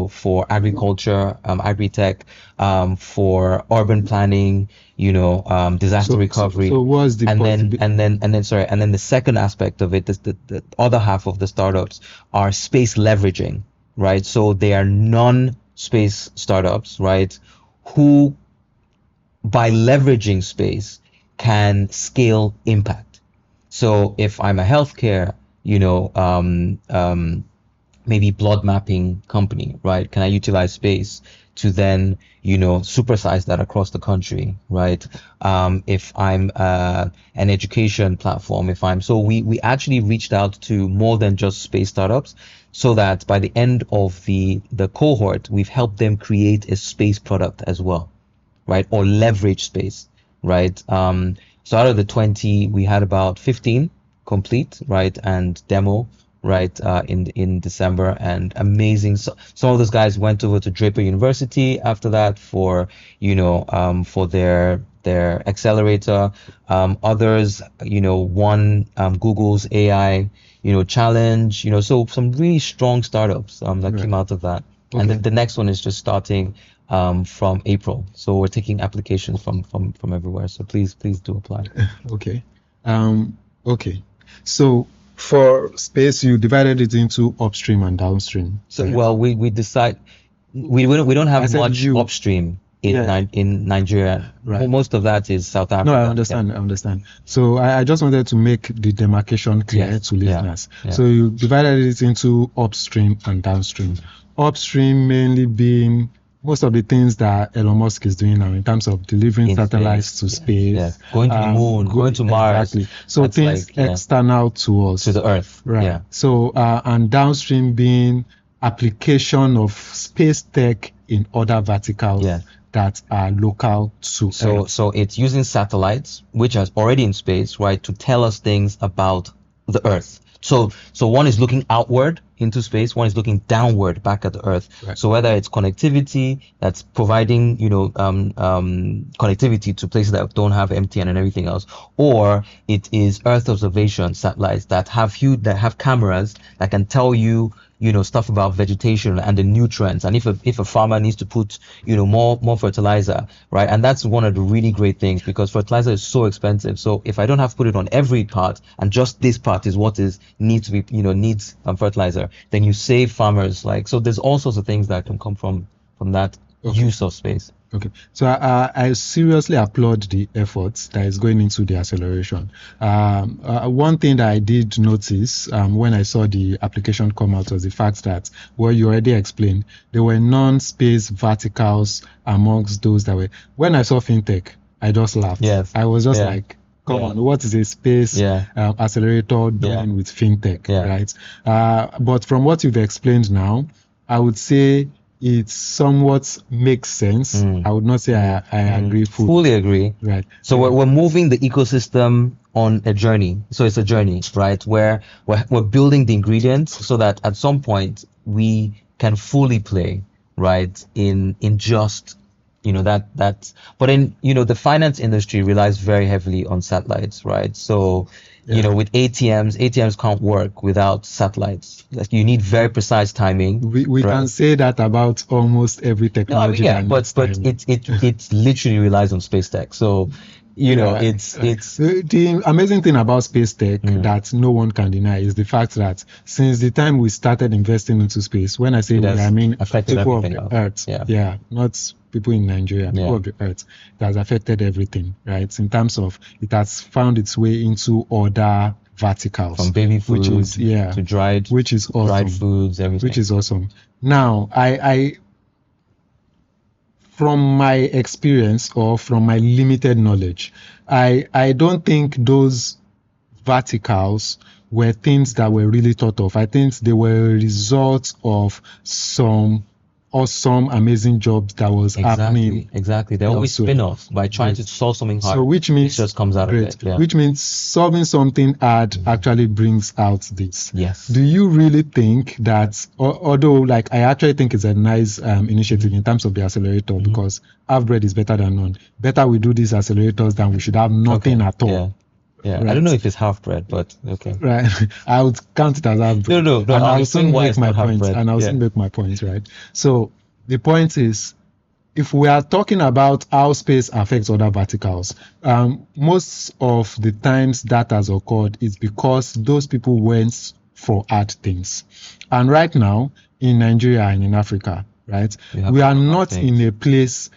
for agriculture, agri-tech, for urban planning, disaster recovery. So what's the and then the second aspect of it is the other half of the startups are space leveraging, right? So they are non-space startups, right? Who by leveraging space can scale impact. So if I'm a healthcare, maybe blood mapping company, right? Can I utilize space to then, supersize that across the country, right? If I'm an education platform, so we actually reached out to more than just space startups, so that by the end of the cohort, we've helped them create a space product as well, right? Or leverage space, right? So out of the 20, we had about 15 complete, right? And demo, right? In December, and amazing. So some of those guys went over to Draper University after that for, for their accelerator. Others, won Google's AI, challenge, so some really strong startups that came out of that. Okay. And then the next one is just starting from April. So we're taking applications from everywhere. So please do apply. Okay. Okay. So for space, you divided it into upstream and downstream. So well, we decide we don't have much upstream in Nigeria. Right. Most of that is South Africa. No, I understand. Yeah. I understand. So I just wanted to make the demarcation clear to listeners. Yeah. So you divided it into upstream and downstream. Upstream mainly being most of the things that Elon Musk is doing now in terms of delivering satellites to space, going to the moon, going to Mars. Exactly. So that's things external to us, to the Earth. Right. Yeah. So and downstream being application of space tech in other verticals that are local to Earth. So it's using satellites, which are already in space, right, to tell us things about the Earth. So one is looking outward into space, one is looking downward back at the Earth. Right. So whether it's connectivity that's providing, connectivity to places that don't have MTN and everything else, or it is Earth observation satellites that have cameras that can tell you, stuff about vegetation and the nutrients, and if a farmer needs to put, more fertilizer, right? And that's one of the really great things, because fertilizer is so expensive. So if I don't have to put it on every part, and just this part is what needs fertilizer, then you save farmers. So there's all sorts of things that can come from that use of space. Okay, so I seriously applaud the efforts that is going into the acceleration. One thing that I did notice when I saw the application come out was the fact that, well, you already explained, there were non-space verticals amongst those that were. When I saw fintech, I just laughed. Yes. I was just like, come on, what is a space accelerator doing with fintech, right? But from what you've explained now, I would say it somewhat makes sense. I would not say I agree fully. Fully agree. Right. So we're moving the ecosystem on a journey. So it's a journey, right? Where we're building the ingredients so that at some point we can fully play, right? In just, that. But then, the finance industry relies very heavily on satellites, right? So, with ATMs can't work without satellites. You need very precise timing. We can say that about almost every technology. But it literally relies on space tech. So, it's the amazing thing about space tech that no one can deny is the fact that since the time we started investing into space, when I say we, I mean people of the Earth, not people in Nigeria, people of the Earth, it has affected everything, right? In terms of it has found its way into other verticals, from baby food to dried, which is awesome. Dried foods, everything, which is awesome. Now, I from my experience or from my limited knowledge, I don't think those verticals were things that were really thought of. I think they were a result of some awesome, amazing jobs that was happening. Exactly. They're always spin-offs by trying to solve something hard. So which means it just comes out of it. Yeah. Which means solving something hard actually brings out this. Yes. Do you really think that, although I actually think it's a nice initiative in terms of the accelerator, because half bread is better than none. Better we do these accelerators than we should have nothing at all. Yeah, I Right. don't know if it's half bread, but okay. Right. I would count it as half bread. No. And I'll I'll explain soon why make it's my not half point. bread. And I'll Yeah. soon make my point, right? So the point is, if we are talking about how space affects other verticals, most of the times that has occurred is because those people went for hard things. And right now, in Nigeria and in Africa, right, we are not in a place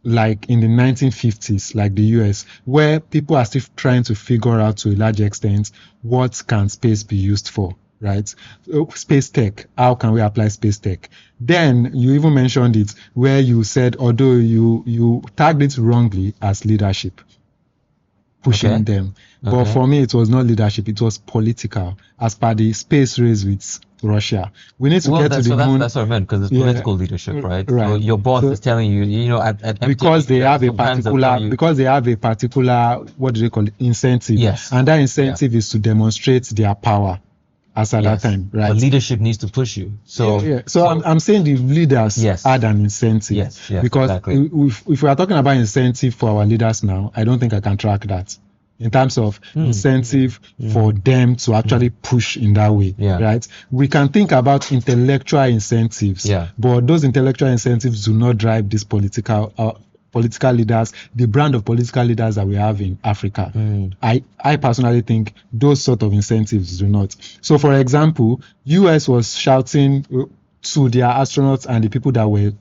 like in the 1950s, like the US, where people are still trying to figure out to a large extent what can space be used for, right? Space tech, how can we apply space tech? Then you even mentioned it where you said, although you tagged it wrongly as leadership, pushing them. But for me, it was not leadership, it was political, as per the space race with Russia. We need to get to the moon. That's what I meant, because it's political leadership, right? Right. So your boss is telling you, at because they have a particular, what do they call it, incentive. Yes. And that incentive is to demonstrate their power as at that time, right? But leadership needs to push you. So I'm saying the leaders had an incentive. Yes, because exactly. if we are talking about incentive for our leaders now, I don't think I can track that in terms of incentive for them to actually push in that way, right? We can think about intellectual incentives, but those intellectual incentives do not drive these political leaders, the brand of political leaders that we have in Africa. I personally think those sort of incentives do not. So, for example, US was shouting to their astronauts and the people that were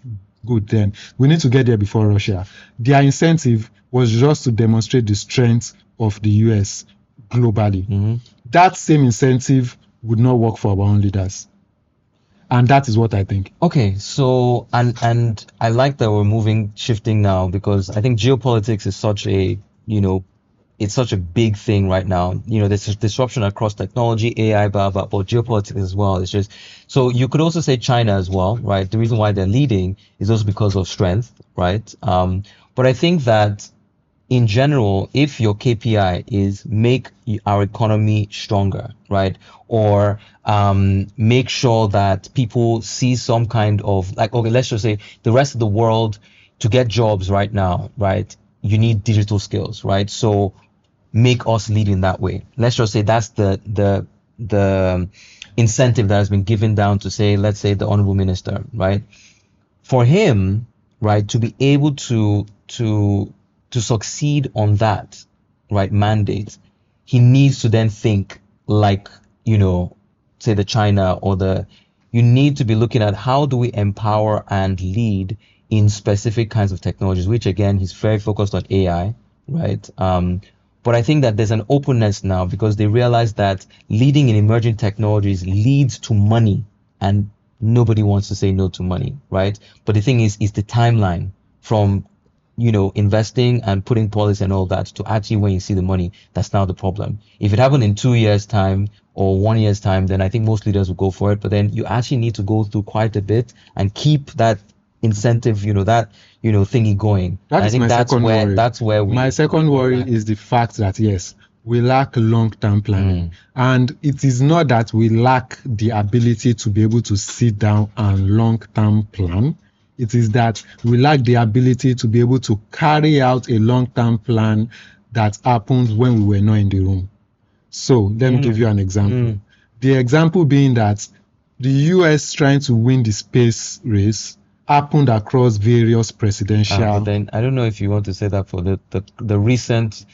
good then, we need to get there before Russia. Their incentive was just to demonstrate the strength of the US globally. That same incentive would not work for our own leaders. And that is what I think. Okay, so and I like that we're shifting now, because I think geopolitics is such a, it's such a big thing right now. There's a disruption across technology, AI, blah, blah, but geopolitics as well. It's just, so you could also say China as well, right? The reason why they're leading is also because of strength, right? But I think that in general, if your KPI is make our economy stronger, right? Or make sure that people see some kind of, like, okay, let's just say the rest of the world, to get jobs right now, right? You need digital skills, right? So make us lead in that way. Let's just say that's the incentive that has been given down to, say, let's say the Honorable Minister, right? For him, right, to be able to succeed on that, right, mandate, he needs to then think like, say the China or you need to be looking at how do we empower and lead in specific kinds of technologies, which again, he's very focused on AI, right? But I think that there's an openness now, because they realize that leading in emerging technologies leads to money, and nobody wants to say no to money, right? But the thing is the timeline from investing and putting policy and all that to actually when you see the money, that's now the problem. If it happened in 2 years' time or 1 year's time, then I think most leaders will go for it. But then you actually need to go through quite a bit and keep that incentive, thingy going. That is my second worry. That's where my second worry is the fact that, yes, we lack long-term planning. And it is not that we lack the ability to be able to sit down and long-term plan. It is that we lack the ability to be able to carry out a long-term plan that happened when we were not in the room. So let me give you an example. The example being that the US trying to win the space race happened across various presidential. But then I don't know if you want to say that for the recent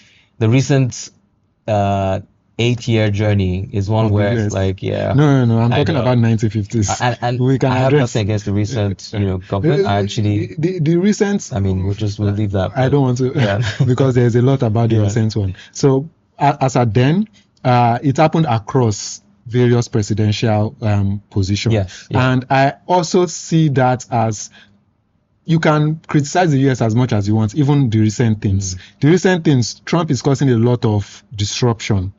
8-year journey is one where it's like, No. I'm talking about 1950s. And we can I have address nothing against the recent, government. I actually, the recent. I mean, we'll leave that. I don't want to, because there's a lot about the recent one. So as at then, it happened across various presidential positions. Yes. And I also see that as, you can criticize the US as much as you want, even the recent things. The recent things, Trump is causing a lot of disruption,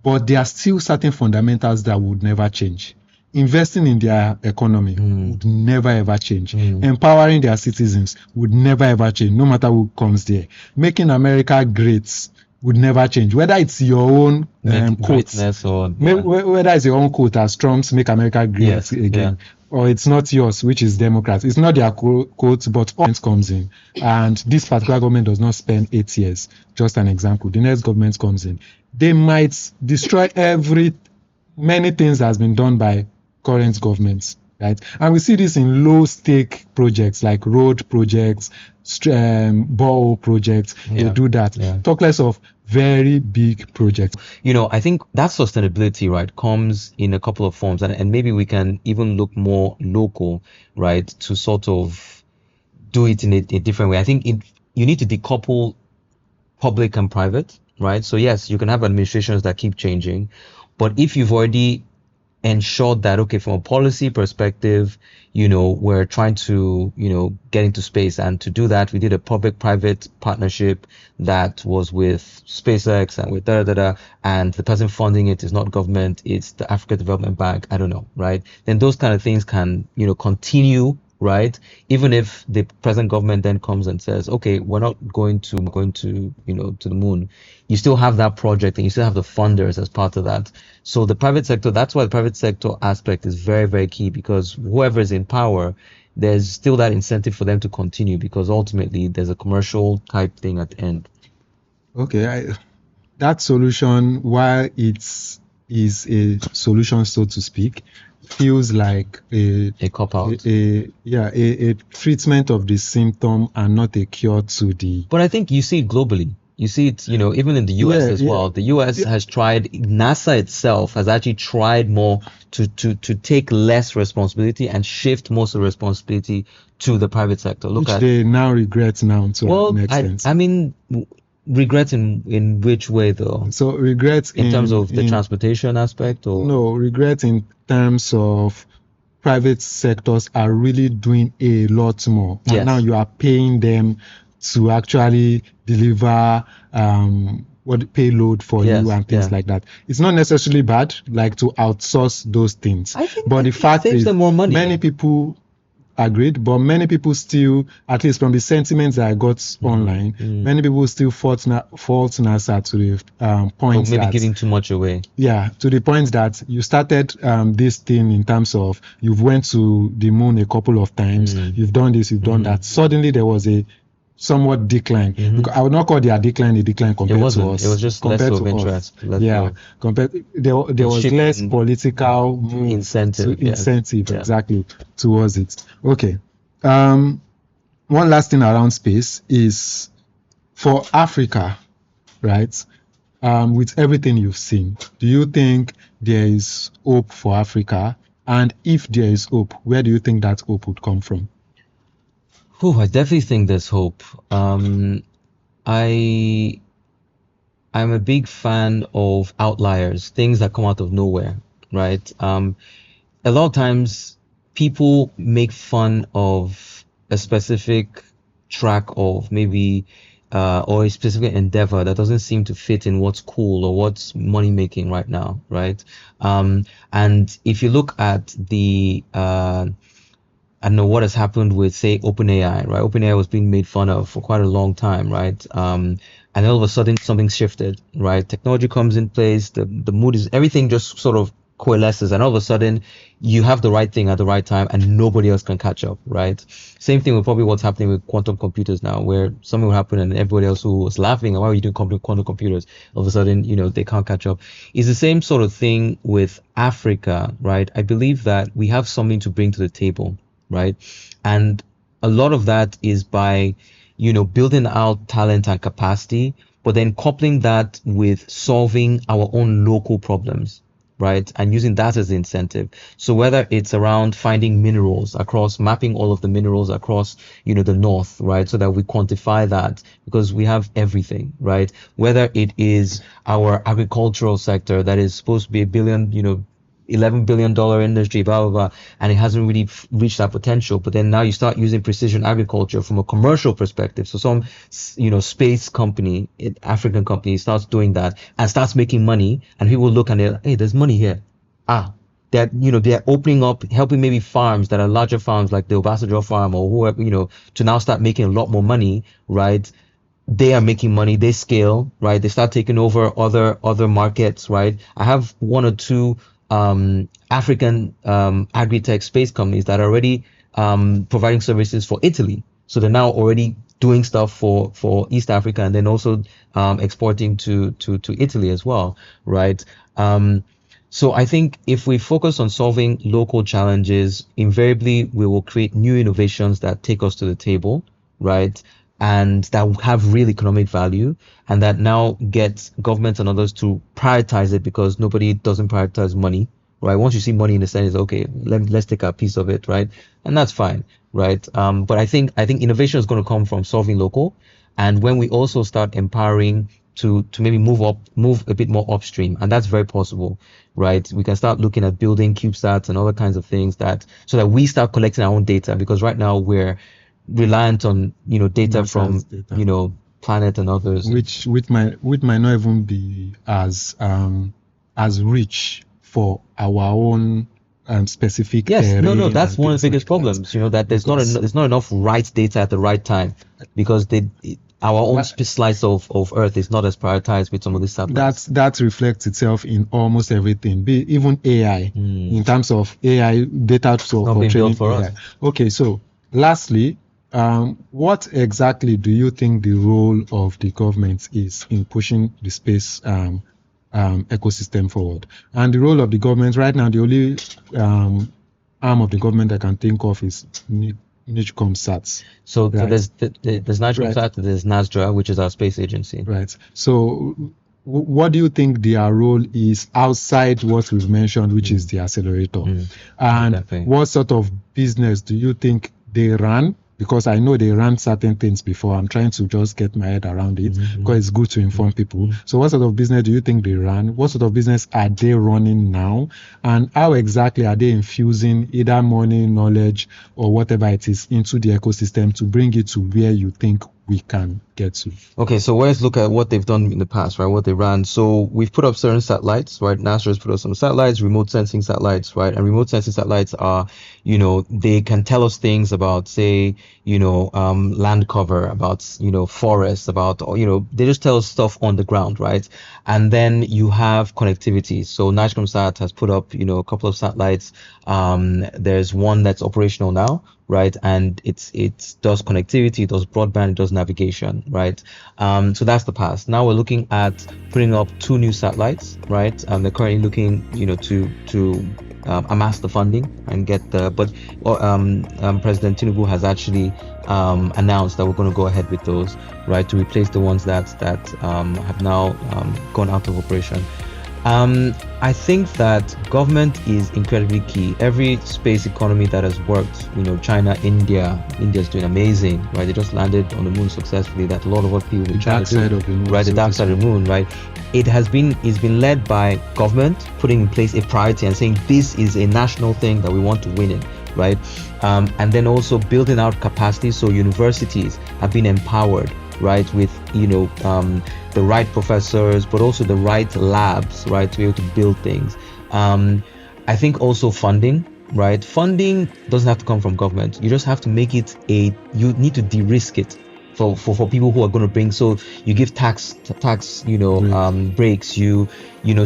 but there are still certain fundamentals that would never change. Investing in their economy would never ever change. Empowering their citizens would never ever change, no matter who comes there. Making America great would never change. Whether it's your own quote, whether it's your own quote as Trump's "Make America Great Again," or it's not yours, which is Democrats. It's not their quote, but government comes in. And this particular government does not spend 8 years. Just an example. The next government comes in. They might destroy many things that has been done by current governments, right? And we see this in low stake projects like road projects, borehole projects. They do that. Talk less of very big projects. I think that sustainability, right, comes in a couple of forms, and maybe we can even look more local, right, to sort of do it in a different way. I think you need to decouple public and private, right? So yes, you can have administrations that keep changing, but if you've already ensured that, okay, from a policy perspective, we're trying to, get into space, and to do that, we did a public-private partnership that was with SpaceX and with and the person funding it is not government, it's the Africa Development Bank, I don't know, right? Then those kind of things can, continue, right? Even if the present government then comes and says, okay, we're not going to to the moon, you still have that project and you still have the funders as part of that. So the private sector, that's why the private sector aspect is very, very key, because whoever is in power, there's still that incentive for them to continue, because ultimately there's a commercial type thing at the end. Okay, that solution, while it is a solution, so to speak, feels like a cop-out. A treatment of the symptom and not a cure to the... But I think you see it globally. You see it, even in the US as well. The US has tried, NASA itself has actually tried more to take less responsibility and shift most of the responsibility to the private sector. They now regret now to an extent. I mean, regret in which way though? So regret in terms of the transportation aspect, or no, regret in terms of private sectors are really doing a lot more. Yes. And now you are paying them to actually deliver payload for you and things like that. It's not necessarily bad, like to outsource those things. But the fact is, them more money. Many people agreed, but many people still, at least from the sentiments that I got online, many people still fault NASA to the point maybe giving too much away. Yeah, to the point that you started this thing in terms of you've went to the moon a couple of times, you've done this, you've done that. Suddenly there was a somewhat decline. Because I would not call their decline a decline compared to us. It was just less of interest. There was less political incentive. Exactly towards it. Okay. One last thing around space is for Africa, right? With everything you've seen, do you think there is hope for Africa? And if there is hope, where do you think that hope would come from? I definitely think there's hope. I'm a big fan of outliers, things that come out of nowhere, right? A lot of times people make fun of a specific track of maybe or a specific endeavor that doesn't seem to fit in what's cool or what's money making right now, right? And if you look at the I don't know what has happened with, say, OpenAI, right? OpenAI was being made fun of for quite a long time, right? And all of a sudden something shifted, right? Technology comes in place, the mood is, everything just sort of coalesces, and all of a sudden you have the right thing at the right time and nobody else can catch up, right? Same thing with probably what's happening with quantum computers now, where something will happen and everybody else who was laughing, why are you doing quantum computers? All of a sudden, they can't catch up. It's the same sort of thing with Africa, right? I believe that we have something to bring to the table, right? And a lot of that is by, building out talent and capacity, but then coupling that with solving our own local problems, right? And using that as the incentive. So whether it's around finding minerals across, mapping all of the minerals across, the north, right? So that we quantify that, because we have everything, right? Whether it is our agricultural sector that is supposed to be a billion, $11 billion industry, blah, blah, blah, and it hasn't really reached that potential. But then now you start using precision agriculture from a commercial perspective. So some, space company, African company starts doing that and starts making money, and people look and they're like, hey, there's money here. That, they're opening up, helping maybe farms that are larger farms like the Obasanjo farm or whoever, to now start making a lot more money, right? They are making money, they scale, right? They start taking over other markets, right? I have one or two African agri-tech space companies that are already providing services for Italy. So they're now already doing stuff for East Africa, and then also exporting to Italy as well, right? So I think if we focus on solving local challenges, invariably we will create new innovations that take us to the table, right? And that will have real economic value, and that now gets governments and others to prioritize it, because nobody doesn't prioritize money, right? Once you see money in the sense, okay, let's take a piece of it, right? And that's fine, right? But I think innovation is going to come from solving local, and when we also start empowering to maybe move a bit more upstream, and that's very possible, right? We can start looking at building CubeSats and other kinds of things, that so that we start collecting our own data, because right now we're reliant on data from Planet and others, which might not even be as rich for our own specific no, that's one of the biggest problems, that there's not enough right data at the right time, because our own slice of earth is not as prioritized with some of these satellites. That reflects itself in almost everything, even AI, in terms of AI data for training for AI. Okay, so lastly, what exactly do you think the role of the government is in pushing the space ecosystem forward? And the role of the government right now, the only arm of the government I can think of is NIGCOMSAT. So there's NIGCOMSAT, there's NASDRA, which is our space agency. Right. So what do you think their role is outside what we've mentioned, which is the accelerator? And definitely, what sort of business do you think they run? Because I know they ran certain things before. I'm trying to just get my head around it, because it's good to inform people. So what sort of business do you think they run? What sort of business are they running now? And how exactly are they infusing either money, knowledge, or whatever it is into the ecosystem to bring it to where you think we can get to? Okay, so let's look at what they've done in the past, right? What they ran. So we've put up certain satellites, right? NASA has put up some satellites, remote sensing satellites, right? And remote sensing satellites are, they can tell us things about, say, land cover, about, forests, about, they just tell us stuff on the ground, right? And then you have connectivity. So NIGCOMSAT has put up, a couple of satellites. There's one that's operational now, right? And it does connectivity, it does broadband, it does navigation, right? So that's the past. Now we're looking at putting up 2 new satellites, right? They're currently looking, to amass the funding and get but President Tinubu has actually announced that we're going to go ahead with those, right, to replace the ones that have now gone out of operation. I think that government is incredibly key. Every space economy that has worked, China, India's doing amazing, right? They just landed on the moon successfully. That's a lot of what people are trying to do, right? The dark side of the moon, right? It's been led by government putting in place a priority and saying this is a national thing that we want to win in, right? And then also building out capacity, so universities have been empowered, right, with the right professors, but also the right labs, right, to be able to build things. I think also funding, right? Funding doesn't have to come from government. You just have to make it you need to de-risk it for people who are going to bring. So you give tax breaks. You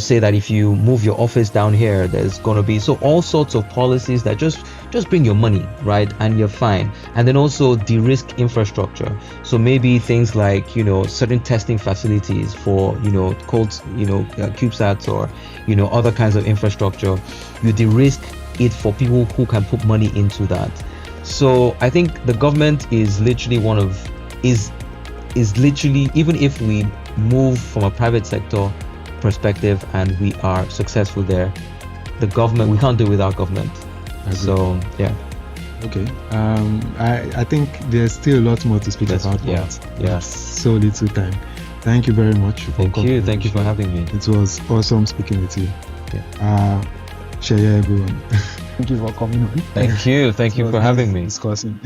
say that if you move your office down here, there's going to be all sorts of policies that just bring your money, right, and you're fine. And then also de-risk infrastructure. So maybe things like certain testing facilities for cold CubeSats or other kinds of infrastructure. You de-risk it for people who can put money into that. So I think the government is literally literally, even if we move from a private sector perspective and we are successful there, the government, we can't do it without government. So yeah. Okay. I think there's still a lot more to speak about. Yeah. So little time. Thank you very much. Thank you for having me. It was awesome speaking with you. Yeah. Share everyone. Thank you for coming on. Thank you for having me. Discussing.